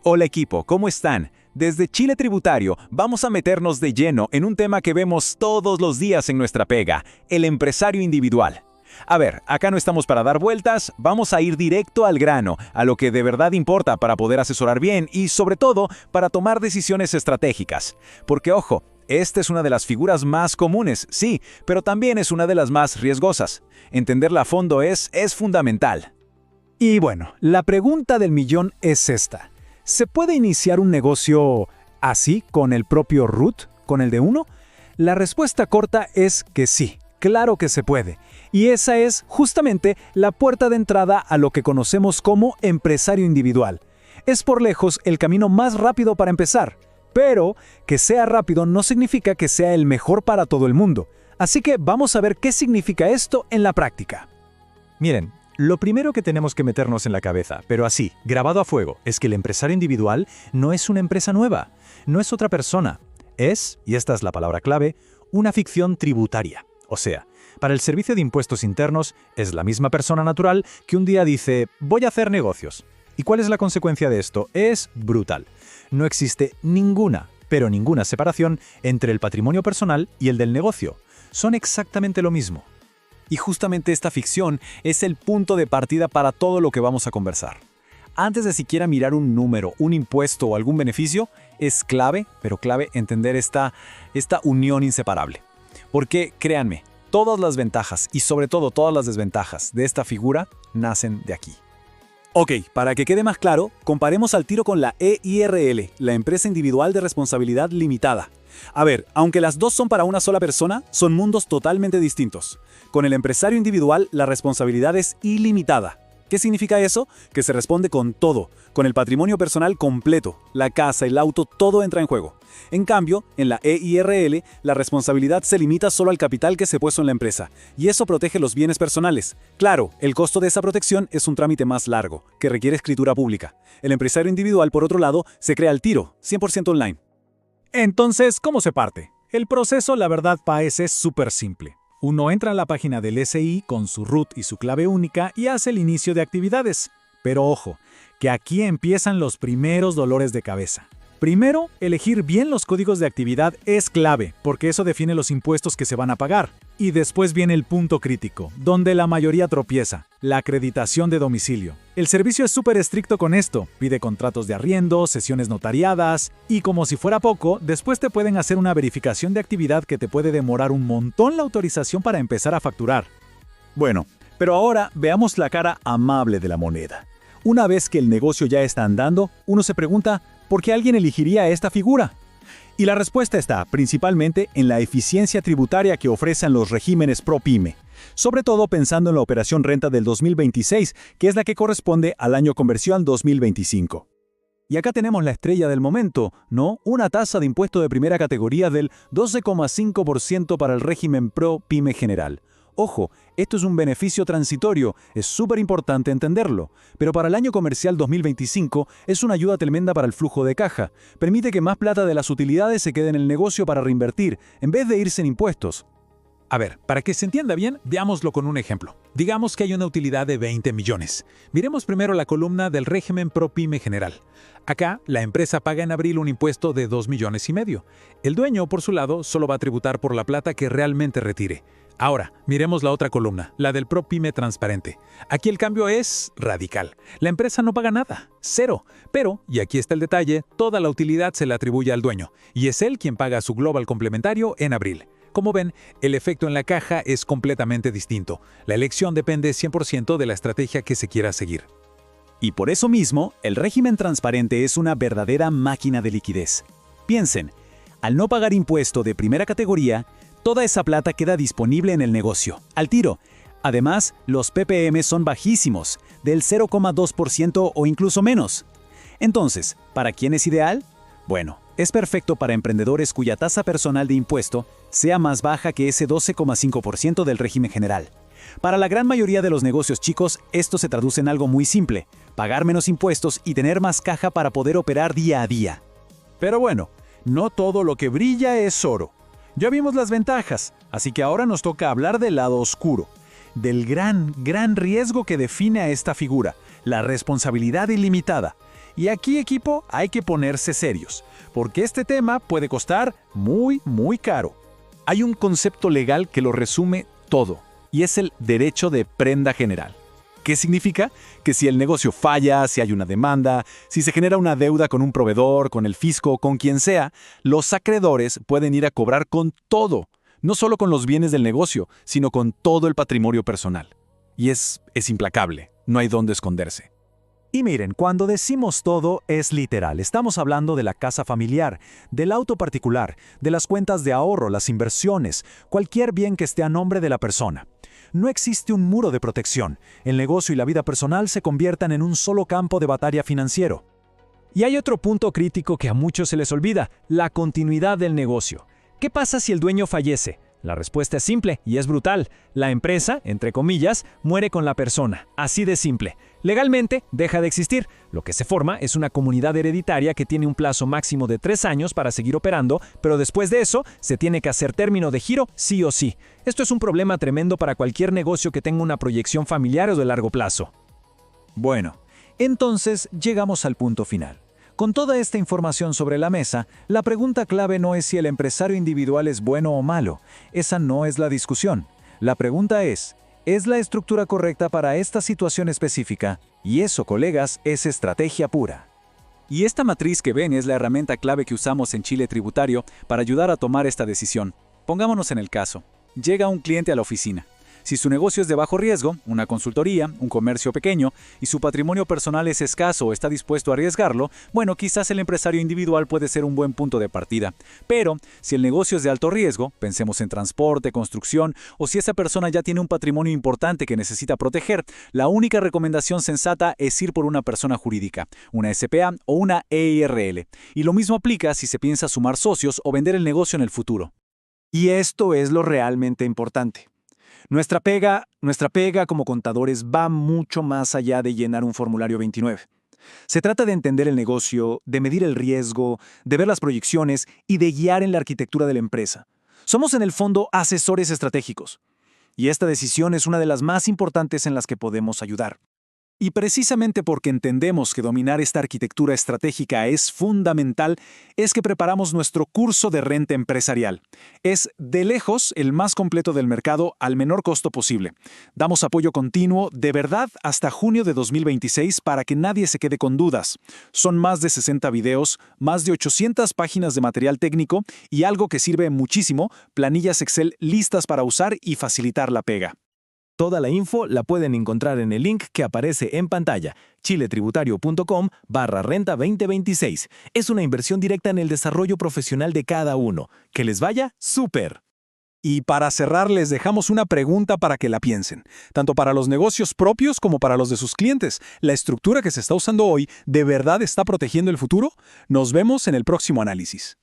Hola equipo, ¿cómo están? Desde Chile Tributario vamos a meternos de lleno en un tema que vemos todos los días en nuestra pega, el empresario individual. A ver, acá no estamos para dar vueltas, vamos a ir directo al grano, a lo que de verdad importa para poder asesorar bien y sobre todo para tomar decisiones estratégicas. Porque ojo, esta es una de las figuras más comunes, sí, pero también es una de las más riesgosas. Entenderla a fondo es fundamental. Y bueno, la pregunta del millón es esta. ¿Se puede iniciar un negocio así, con el propio root, con el de uno? La respuesta corta es que sí, claro que se puede. Y esa es justamente la puerta de entrada a lo que conocemos como empresario individual. Es por lejos el camino más rápido para empezar, pero que sea rápido no significa que sea el mejor para todo el mundo. Así que vamos a ver qué significa esto en la práctica. Miren, lo primero que tenemos que meternos en la cabeza, pero así, grabado a fuego, es que el empresario individual no es una empresa nueva, no es otra persona. Es, y esta es la palabra clave, una ficción tributaria. O sea, para el Servicio de Impuestos Internos es la misma persona natural que un día dice «voy a hacer negocios». ¿Y cuál es la consecuencia de esto? Es brutal. No existe ninguna, pero ninguna separación entre el patrimonio personal y el del negocio. Son exactamente lo mismo. Y justamente esta ficción es el punto de partida para todo lo que vamos a conversar. Antes de siquiera mirar un número, un impuesto o algún beneficio, es clave, pero clave entender esta unión inseparable. Porque, créanme, todas las ventajas y sobre todo todas las desventajas de esta figura nacen de aquí. Ok, para que quede más claro, comparemos al tiro con la EIRL, la Empresa Individual de Responsabilidad Limitada. A ver, aunque las dos son para una sola persona, son mundos totalmente distintos. Con el empresario individual, la responsabilidad es ilimitada. ¿Qué significa eso? Que se responde con todo, con el patrimonio personal completo, la casa, el auto, todo entra en juego. En cambio, en la EIRL, la responsabilidad se limita solo al capital que se puso en la empresa, y eso protege los bienes personales. Claro, el costo de esa protección es un trámite más largo, que requiere escritura pública. El empresario individual, por otro lado, se crea al tiro, 100% online. Entonces, ¿cómo se parte? El proceso, la verdad, Paes, es súper simple. Uno entra a la página del SI con su root y su clave única y hace el inicio de actividades. Pero ojo, que aquí empiezan los primeros dolores de cabeza. Primero, elegir bien los códigos de actividad es clave, porque eso define los impuestos que se van a pagar. Y después viene el punto crítico, donde la mayoría tropieza, la acreditación de domicilio. El servicio es súper estricto con esto, pide contratos de arriendo, sesiones notariadas, y como si fuera poco, después te pueden hacer una verificación de actividad que te puede demorar un montón la autorización para empezar a facturar. Bueno, pero ahora veamos la cara amable de la moneda. Una vez que el negocio ya está andando, uno se pregunta, ¿por qué alguien elegiría esta figura? Y la respuesta está principalmente en la eficiencia tributaria que ofrecen los regímenes ProPyme, sobre todo pensando en la operación renta del 2026, que es la que corresponde al año conversión 2025. Y acá tenemos la estrella del momento, ¿no? Una tasa de impuesto de primera categoría del 12,5% para el régimen ProPyme general. Ojo, esto es un beneficio transitorio, es súper importante entenderlo, pero para el año comercial 2025 es una ayuda tremenda para el flujo de caja. Permite que más plata de las utilidades se quede en el negocio para reinvertir, en vez de irse en impuestos. A ver, para que se entienda bien, veámoslo con un ejemplo. Digamos que hay una utilidad de 20 millones. Miremos primero la columna del régimen ProPyme general. Acá, la empresa paga en abril un impuesto de 2,5 millones. El dueño, por su lado, solo va a tributar por la plata que realmente retire. Ahora, miremos la otra columna, la del ProPyme transparente. Aquí el cambio es radical. La empresa no paga nada, cero. Pero, y aquí está el detalle, toda la utilidad se le atribuye al dueño, y es él quien paga su global complementario en abril. Como ven, el efecto en la caja es completamente distinto. La elección depende 100% de la estrategia que se quiera seguir. Y por eso mismo, el régimen transparente es una verdadera máquina de liquidez. Piensen, al no pagar impuesto de primera categoría, toda esa plata queda disponible en el negocio, al tiro. Además, los ppm son bajísimos, del 0,2% o incluso menos. Entonces, ¿para quién es ideal? Bueno, es perfecto para emprendedores cuya tasa personal de impuesto sea más baja que ese 12,5% del régimen general. Para la gran mayoría de los negocios chicos, esto se traduce en algo muy simple: pagar menos impuestos y tener más caja para poder operar día a día. Pero bueno, no todo lo que brilla es oro. Ya vimos las ventajas, así que ahora nos toca hablar del lado oscuro, del gran riesgo que define a esta figura, la responsabilidad ilimitada. Y aquí, equipo, hay que ponerse serios, porque este tema puede costar muy, muy caro. Hay un concepto legal que lo resume todo, y es el derecho de prenda general. ¿Qué significa? Que si el negocio falla, si hay una demanda, si se genera una deuda con un proveedor, con el fisco, con quien sea, los acreedores pueden ir a cobrar con todo, no solo con los bienes del negocio, sino con todo el patrimonio personal. Y es implacable, no hay dónde esconderse. Y miren, cuando decimos todo es literal. Estamos hablando de la casa familiar, del auto particular, de las cuentas de ahorro, las inversiones, cualquier bien que esté a nombre de la persona. No existe un muro de protección. El negocio y la vida personal se conviertan en un solo campo de batalla financiero. Y hay otro punto crítico que a muchos se les olvida, la continuidad del negocio. ¿Qué pasa si el dueño fallece? La respuesta es simple y es brutal. La empresa, entre comillas, muere con la persona. Así de simple. Legalmente, deja de existir. Lo que se forma es una comunidad hereditaria que tiene un plazo máximo de 3 años para seguir operando, pero después de eso, se tiene que hacer término de giro sí o sí. Esto es un problema tremendo para cualquier negocio que tenga una proyección familiar o de largo plazo. Bueno, entonces llegamos al punto final. Con toda esta información sobre la mesa, la pregunta clave no es si el empresario individual es bueno o malo. Esa no es la discusión. La pregunta ¿es la estructura correcta para esta situación específica? Y eso, colegas, es estrategia pura. Y esta matriz que ven es la herramienta clave que usamos en Chile Tributario para ayudar a tomar esta decisión. Pongámonos en el caso. Llega un cliente a la oficina. Si su negocio es de bajo riesgo, una consultoría, un comercio pequeño, y su patrimonio personal es escaso o está dispuesto a arriesgarlo, bueno, quizás el empresario individual puede ser un buen punto de partida. Pero, si el negocio es de alto riesgo, pensemos en transporte, construcción, o si esa persona ya tiene un patrimonio importante que necesita proteger, la única recomendación sensata es ir por una persona jurídica, una SPA o una EIRL. Y lo mismo aplica si se piensa sumar socios o vender el negocio en el futuro. Y esto es lo realmente importante. Nuestra pega como contadores va mucho más allá de llenar un formulario 29. Se trata de entender el negocio, de medir el riesgo, de ver las proyecciones y de guiar en la arquitectura de la empresa. Somos en el fondo asesores estratégicos. Y esta decisión es una de las más importantes en las que podemos ayudar. Y precisamente porque entendemos que dominar esta arquitectura estratégica es fundamental, es que preparamos nuestro curso de renta empresarial. Es, de lejos, el más completo del mercado al menor costo posible. Damos apoyo continuo, de verdad, hasta junio de 2026 para que nadie se quede con dudas. Son más de 60 videos, más de 800 páginas de material técnico y algo que sirve muchísimo, planillas Excel listas para usar y facilitar la pega. Toda la info la pueden encontrar en el link que aparece en pantalla, chiletributario.com/renta 2026. Es una inversión directa en el desarrollo profesional de cada uno. ¡Que les vaya súper! Y para cerrar les dejamos una pregunta para que la piensen, tanto para los negocios propios como para los de sus clientes. ¿La estructura que se está usando hoy de verdad está protegiendo el futuro? Nos vemos en el próximo análisis.